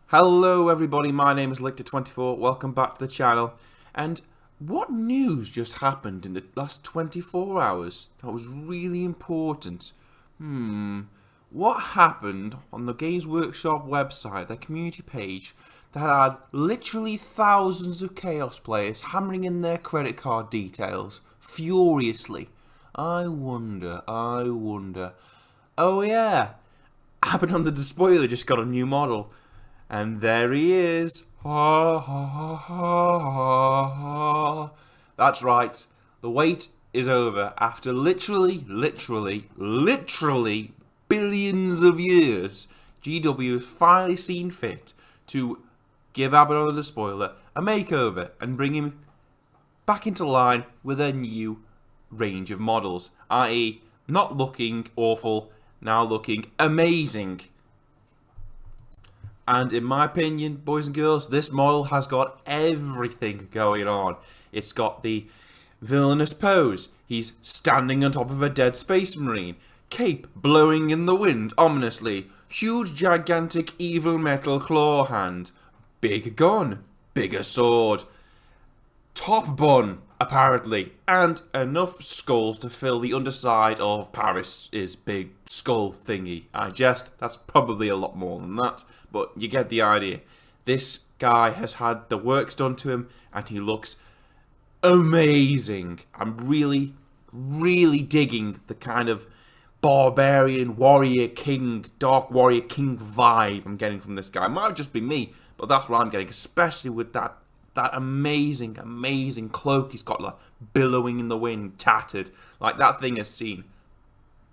Hello everybody, my name is Lictor24, welcome back to the channel. And what news just happened in the last 24 hours that was really important? What happened on the Games Workshop website, their community page, that had literally thousands of Chaos players hammering in their credit card details furiously? I wonder. Oh yeah, Abaddon the Despoiler just got a new model. And there he is. Ha ha ha ha ha. That's right. The wait is over. After literally billions of years, GW has finally seen fit to give Abaddon the Despoiler a makeover and bring him back into line with a new range of models. I.e., not looking awful, now looking amazing. And in my opinion, boys and girls, this model has got everything going on. It's got the villainous pose. He's standing on top of a dead space marine. Cape blowing in the wind ominously. Huge, gigantic, evil metal claw hand. Big gun. Bigger sword. Top bun, apparently. And enough skulls to fill the underside of Paris's big skull thingy. I jest, that's probably a lot more than that, but you get the idea. This guy has had the works done to him, and he looks amazing. I'm really digging the kind of barbarian warrior king, dark warrior king vibe I'm getting from this guy. It might just be me, but that's what I'm getting, especially with that amazing cloak he's got, like billowing in the wind, tattered. Like, that thing has seen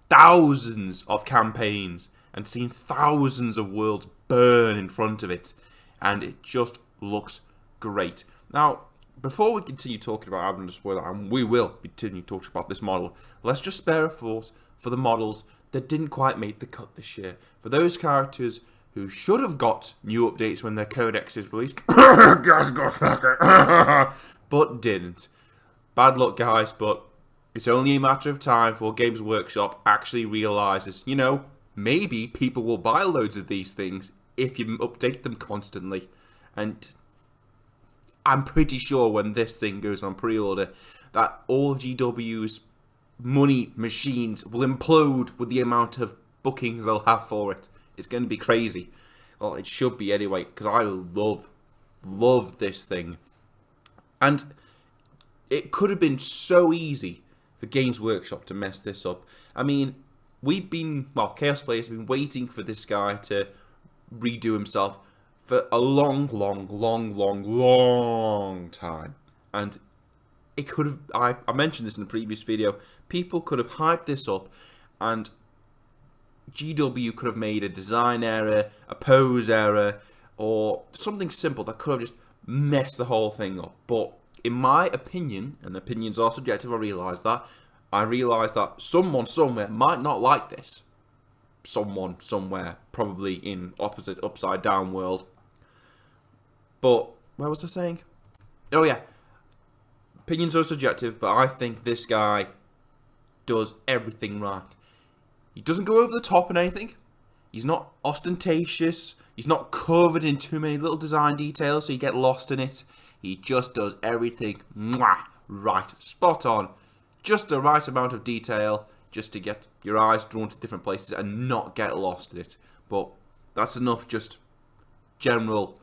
thousands of campaigns and seen thousands of worlds burn in front of it, and it just looks great. Now, before we continue talking about Abaddon the Despoiler, and we will continue talking about this model, let's just spare a thought for the models that didn't quite make the cut this year. For those characters who should have got new updates when their codex is released, but didn't. Bad luck, guys, but it's only a matter of time before Games Workshop actually realizes, you know, maybe people will buy loads of these things if you update them constantly. And I'm pretty sure when this thing goes on pre-order, that all of GW's money machines will implode with the amount of bookings they'll have for it. It's going to be crazy. Well, it should be anyway, because I love this thing. And it could have been so easy for Games Workshop to mess this up. I mean, Chaos players have been waiting for this guy to redo himself for a long time. And it could have, I mentioned this in a previous video, people could have hyped this up and GW could have made a design error, a pose error, or something simple that could have just messed the whole thing up. But in my opinion, and opinions are subjective, I realise that someone somewhere might not like this. Someone somewhere, probably in opposite upside down world. But where was I saying? Oh yeah, opinions are subjective, but I think this guy does everything right. He doesn't go over the top in anything. He's not ostentatious. He's not covered in too many little design details so you get lost in it. He just does everything right, spot on. Just the right amount of detail just to get your eyes drawn to different places and not get lost in it. But that's enough just general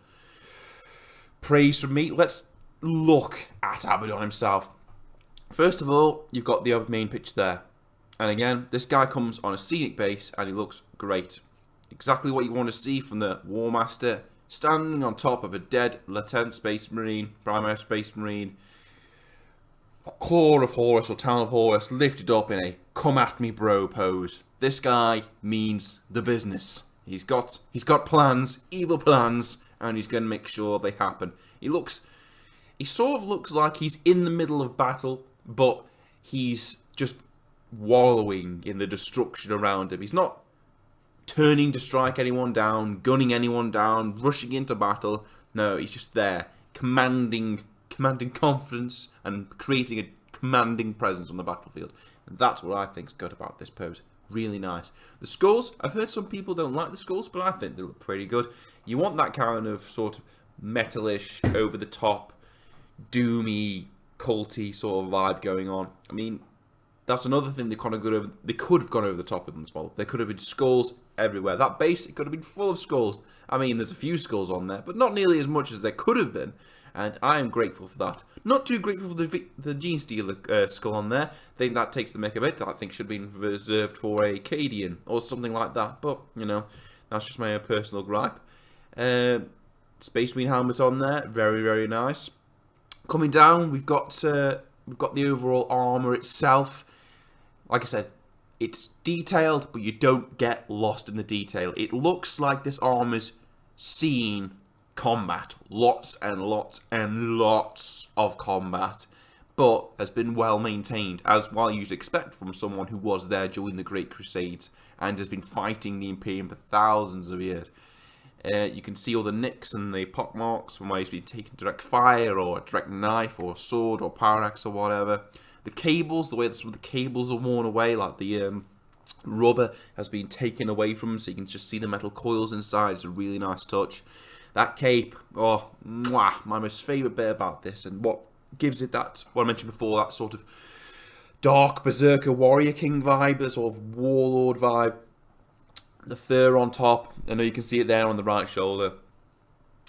praise from me. Let's look at Abaddon himself. First of all, you've got the main picture there. And again, this guy comes on a Scenic Base and he looks great. Exactly what you want to see from the Warmaster, standing on top of a dead latent space marine, primary space marine, claw of Horus or talon of Horus lifted up in a come at me bro pose. This guy means the business. He's got plans, evil plans, and he's going to make sure they happen. He sort of looks like he's in the middle of battle, but he's just wallowing in the destruction around him. He's not turning to strike anyone down, gunning anyone down, rushing into battle. No, he's just there, commanding confidence and creating a commanding presence on the battlefield. And that's what I think's good about this pose. Really nice. The skulls, I've heard some people don't like the skulls, but I think they look pretty good. You want that kind of sort of metalish, over the top, doomy, culty sort of vibe going on. I mean, that's another thing they could have gone over the top with them as well. There could have been skulls everywhere. That base, it could have been full of skulls. I mean, there's a few skulls on there, but not nearly as much as there could have been. And I am grateful for that. Not too grateful for the Genestealer skull on there. I think that takes the mick a bit. That I think should have been reserved for a Cadian or something like that. But, you know, that's just my own personal gripe. Space Marine helmet on there. Very, very nice. Coming down, we've got the overall armor itself. Like I said, it's detailed, but you don't get lost in the detail. It looks like this armor's seen combat. Lots and lots and lots of combat. But has been well maintained, as well you'd expect from someone who was there during the Great Crusades and has been fighting the Imperium for thousands of years. You can see all the nicks and the pock marks from where he's been taking direct fire or a direct knife or a sword or power axe or whatever. The cables, the way that some of the cables are worn away, like the rubber has been taken away from them, so you can just see the metal coils inside. It's a really nice touch. That cape, oh, mwah, my most favourite bit about this, and what gives it that, what I mentioned before, that sort of dark Berserker Warrior King vibe, that sort of Warlord vibe. The fur on top, I know you can see it there on the right shoulder,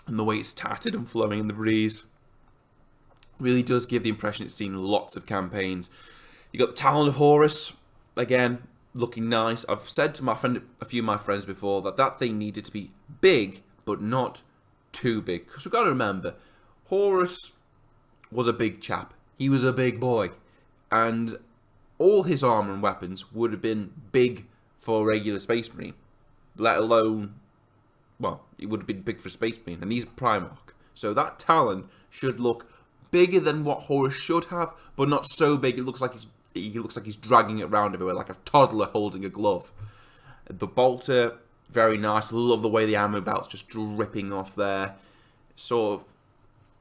and the way it's tattered and flowing in the breeze. Really does give the impression it's seen lots of campaigns. You got the Talon of Horus, again, looking nice. I've said to a few of my friends before that thing needed to be big, but not too big. Because we've got to remember, Horus was a big chap. He was a big boy. And all his armor and weapons would have been big for a regular Space Marine. Let alone, well, it would have been big for a Space Marine. And he's Primarch. So that Talon should look bigger than what Horus should have, but not so big it looks like he's dragging it around everywhere like a toddler holding a glove. The bolter, very nice. Love the way the ammo belt's just dripping off there. So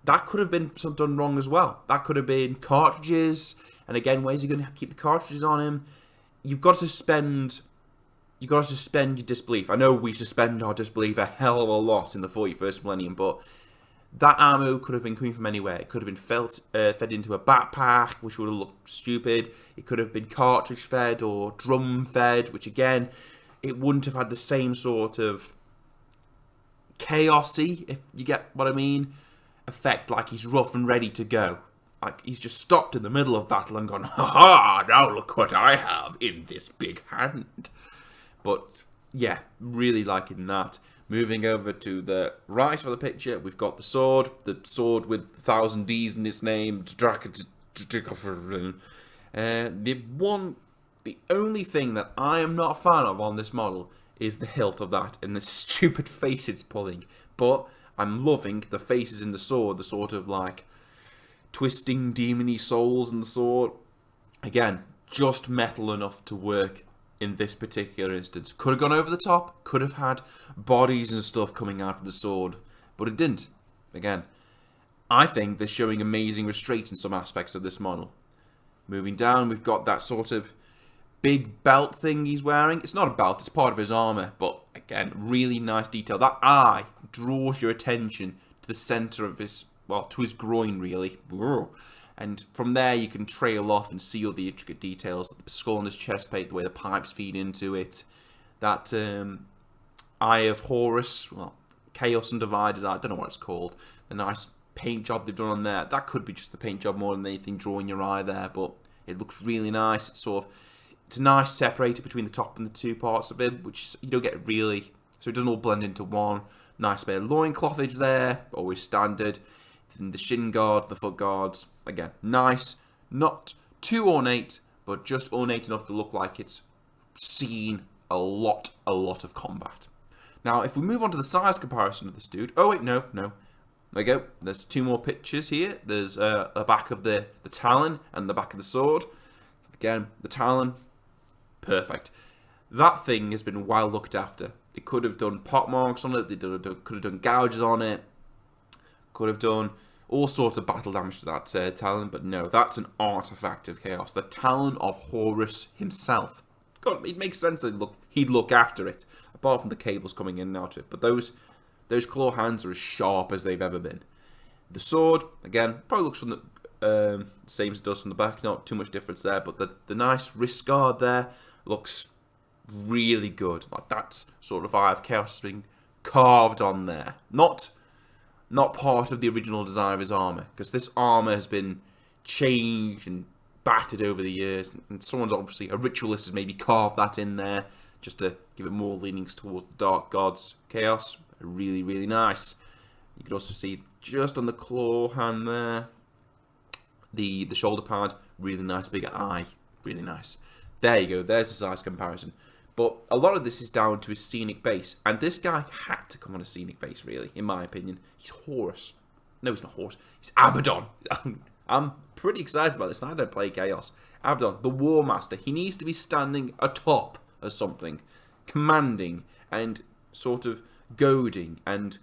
that could have been done wrong as well. That could have been cartridges, and again, where's he going to keep the cartridges on him? You've got to suspend your disbelief. I know we suspend our disbelief a hell of a lot in the 41st millennium, but that ammo could have been coming from anywhere. It could have been fed into a backpack, which would have looked stupid. It could have been cartridge fed or drum fed, which again, it wouldn't have had the same sort of chaosy, if you get what I mean, effect, like he's rough and ready to go. Like he's just stopped in the middle of battle and gone, ha ha, now look what I have in this big hand. But yeah, really liking that. Moving over to the right of the picture, we've got the sword with 1,000 D's in its name. The only thing that I am not a fan of on this model is the hilt of that and the stupid face it's pulling. But I'm loving the faces in the sword, the sort of like twisting demony souls in the sword. Again, just metal enough to work in this particular instance. Could have gone over the top, could have had bodies and stuff coming out of the sword, but it didn't. Again, I think they're showing amazing restraint in some aspects of this model. Moving down, we've got that sort of big belt thing he's wearing. It's not a belt, it's part of his armor, but again, really nice detail. That eye draws your attention to the center of his, well, to his groin, really. And from there, you can trail off and see all the intricate details. The skull on his chest plate, the way the pipes feed into it. That Eye of Horus, well, Chaos Undivided, I don't know what it's called. The nice paint job they've done on there. That could be just the paint job more than anything drawing your eye there, but it looks really nice. It's a nice separator between the top and the two parts of it, which you don't get really, so it doesn't all blend into one. Nice bit of loinclothage there, always standard. And the shin guard, the foot guards, again, nice. Not too ornate, but just ornate enough to look like it's seen a lot of combat. Now, if we move on to the size comparison of this dude, oh wait, no. There we go. There's two more pictures here. There's a back of the Talon and the back of the sword. Again, the Talon, perfect. That thing has been well looked after. It could have done pot marks on it. They could have done gouges on it. Could have done all sorts of battle damage to that Talon, but no, that's an artifact of chaos. The Talon of Horus himself. God, it makes sense that he'd look after it, apart from the cables coming in and out of it. But those claw hands are as sharp as they've ever been. The sword, again, probably looks from the same as it does from the back. Not too much difference there, but the nice wrist guard there looks really good. Like that sort of Eye of Chaos has been carved on there. Not part of the original design of his armor, because this armor has been changed and battered over the years, and someone's obviously, a ritualist has maybe carved that in there just to give it more leanings towards the Dark Gods Chaos. Really, really nice. You can also see just on the claw hand there, the shoulder pad, really nice big eye, really nice. There you go, there's the size comparison. But a lot of this is down to his Scenic Base, and this guy had to come on a Scenic Base, really, in my opinion. He's Horus. No, he's not Horus. He's Abaddon. I'm pretty excited about this, and I don't play Chaos. Abaddon, the Warmaster, he needs to be standing atop of something, commanding and sort of goading and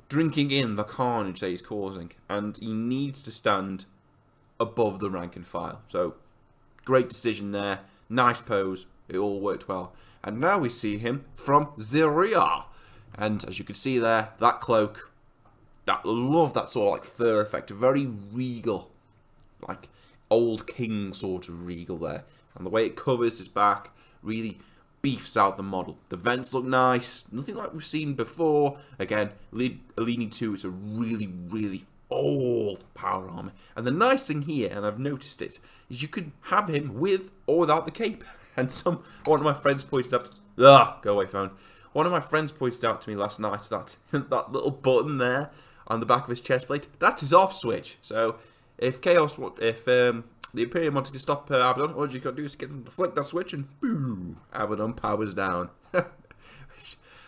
drinking in the carnage that he's causing, and he needs to stand above the rank and file. So, great decision there, nice pose, it all worked well. And now we see him from Ziria, and as you can see there, that cloak, love that sort of like fur effect, very regal, like old king sort of regal there, and the way it covers his back really beefs out the model. The vents look nice, nothing like we've seen before. Again, leaning to it's a really, really old power armor. And the nice thing here, and I've noticed it, is you can have him with or without the cape. And one of my friends pointed out, go away phone. One of my friends pointed out to me last night that that little button there on the back of his chest plate, that's his off switch. So if the Imperium wanted to stop Abaddon, all you got to do is get them to flick that switch and boom, Abaddon powers down.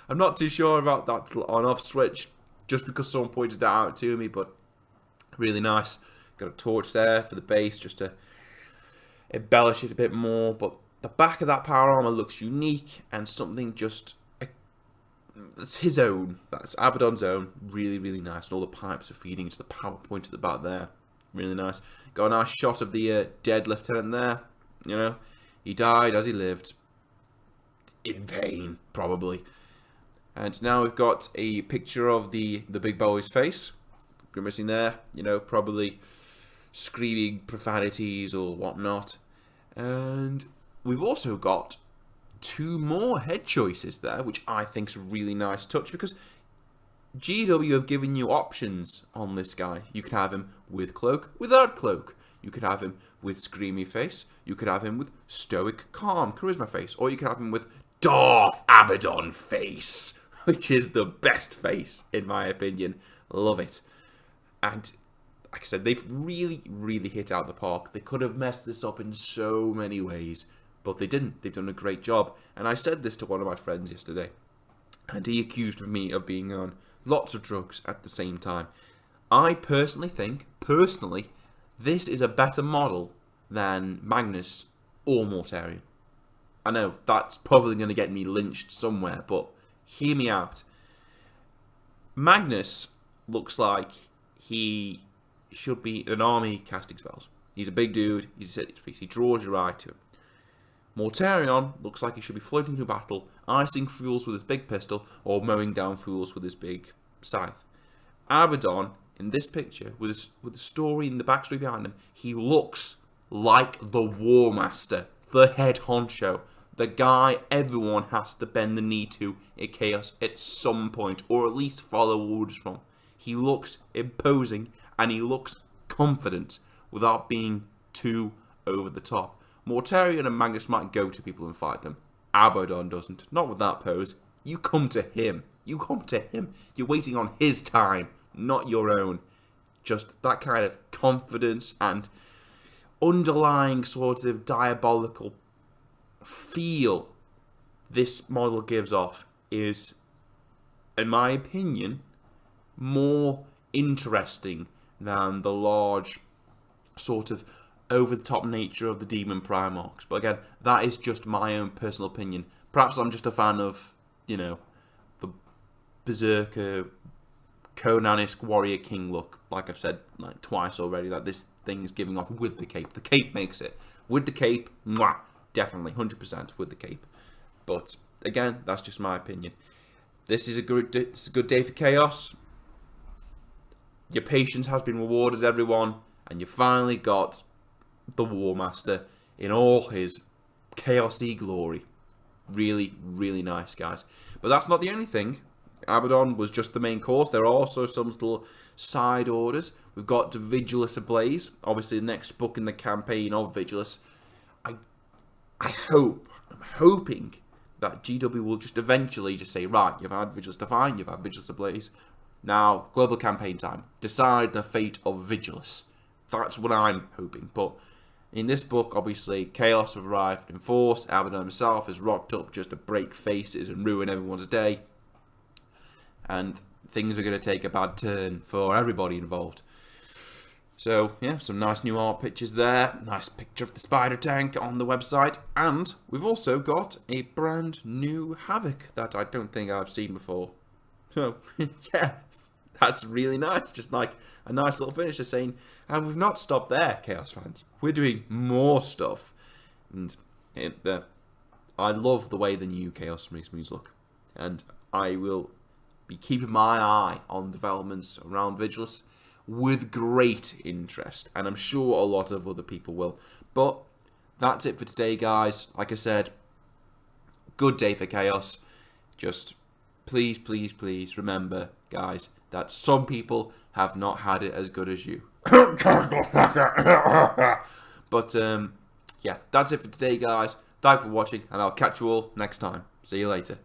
I'm not too sure about that on-off switch, just because someone pointed that out to me, but really nice. Got a torch there for the base, just to embellish it a bit more, but the back of that power armor looks unique, and something just, that's his own, that's Abaddon's own, really, really nice, and all the pipes are feeding into the power point at the back there. Really nice. Got a nice shot of the dead lieutenant there. You know, he died as he lived. In vain, probably. And now we've got a picture of the big boy's face. Grimacing there. You know, probably screaming profanities or whatnot. And we've also got 2 more head choices there, which I think is a really nice touch, because GW have given you options on this guy. You could have him with cloak, without cloak. You could have him with screamy face. You could have him with stoic, calm, charisma face. Or you could have him with Darth Abaddon face, which is the best face, in my opinion. Love it. And, like I said, they've really, really hit out the park. They could have messed this up in so many ways, but they didn't. They've done a great job. And I said this to one of my friends yesterday, and he accused me of being on lots of drugs at the same time. I personally think, this is a better model than Magnus or Mortarion. I know that's probably going to get me lynched somewhere, but hear me out. Magnus looks like he should be an army casting spells. He's a big dude, he's a set piece, he draws your eye to him. Mortarion looks like he should be floating through battle, icing fools with his big pistol, or mowing down fools with his big scythe. Abaddon, in this picture, with the story and the backstory behind him, he looks like the Warmaster, the head honcho, the guy everyone has to bend the knee to in Chaos at some point, or at least follow orders from. He looks imposing, and he looks confident, without being too over the top. Mortarion and Magnus might go to people and fight them. Abaddon doesn't. Not with that pose. You come to him. You come to him. You're waiting on his time, not your own. Just that kind of confidence and underlying sort of diabolical feel this model gives off is, in my opinion, more interesting than the large sort of over-the-top nature of the Demon Primarchs. But again, that is just my own personal opinion. Perhaps I'm just a fan of, you know, the Berserker, Conan-esque Warrior King look, like I've said like twice already, that this thing is giving off with the cape. The cape makes it. With the cape, mwah, definitely 100% with the cape. But again, that's just my opinion. This is a good day for Chaos. Your patience has been rewarded, everyone, and you finally got the Warmaster in all his chaos-y glory. Really, really nice, guys. But that's not the only thing. Abaddon was just the main course. There are also some little side orders. We've got the Vigils Ablaze, obviously the next book in the campaign of Vigils. I'm hoping that GW will just eventually just say, right, you've had Vigils Divine, you've had Vigils Ablaze. Now, global campaign time. Decide the fate of Vigils. That's what I'm hoping. But in this book, obviously, Chaos have arrived in force. Abaddon himself is rocked up just to break faces and ruin everyone's day. And things are going to take a bad turn for everybody involved. So, yeah, some nice new art pictures there. Nice picture of the spider tank on the website. And we've also got a brand new Havoc that I don't think I've seen before. So, yeah, that's really nice. Just like a nice little finisher saying, and we've not stopped there, Chaos fans. We're doing more stuff. And I love the way the new Chaos moves look. And I will be keeping my eye on developments around Vigils with great interest, and I'm sure a lot of other people will. But that's it for today, guys. Like I said, good day for Chaos. Just please, please, please remember, guys, that some people have not had it as good as you. But yeah, that's it for today, guys. Thanks for watching, and I'll catch you all next time. See you later.